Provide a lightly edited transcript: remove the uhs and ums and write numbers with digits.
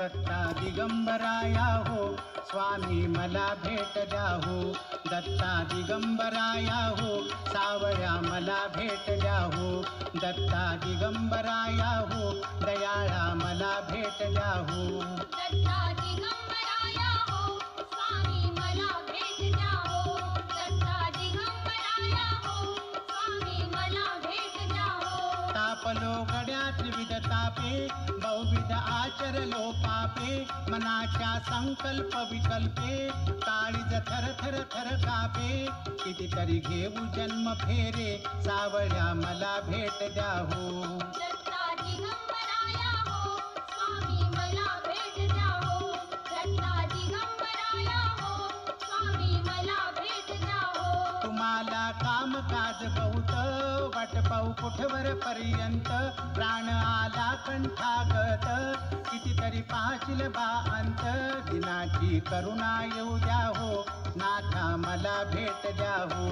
दत्ता दिगंबराया हो स्वामी मला भेट द्या हो दत्ता दिगंबराया हो सावळ्या मला भेट द्या हो दत्ता दिगंबराया हो दयाळा मला भेट द्या हो दत्ता दिगंबराया हो स्वामी मला भेट द्या हो दत्ता दिगंबराया हो स्वामी मला भेट द्या हो तापलो गड्यात विविध तापे बहुविध आचरलो पापे मनाच्या संकल्प विकल्पे काळीज थर थर थर कापे कितीतरी घेऊ जन्म फेरे सावळ्या मला भेट द्या हो दत्ता दिगंबराया हो स्वामी मला भेट द्या हो दत्ता दिगंबराया हो स्वामी मला भेट द्या हो तुम्हाला कामकाज बहुत वाट पाहू कुठवर पर्यंत प्राण आला कंठागत कितीतरी पाहशील बा अंत दिनाची करुणा येऊ द्या हो नाथा मला भेट द्या हो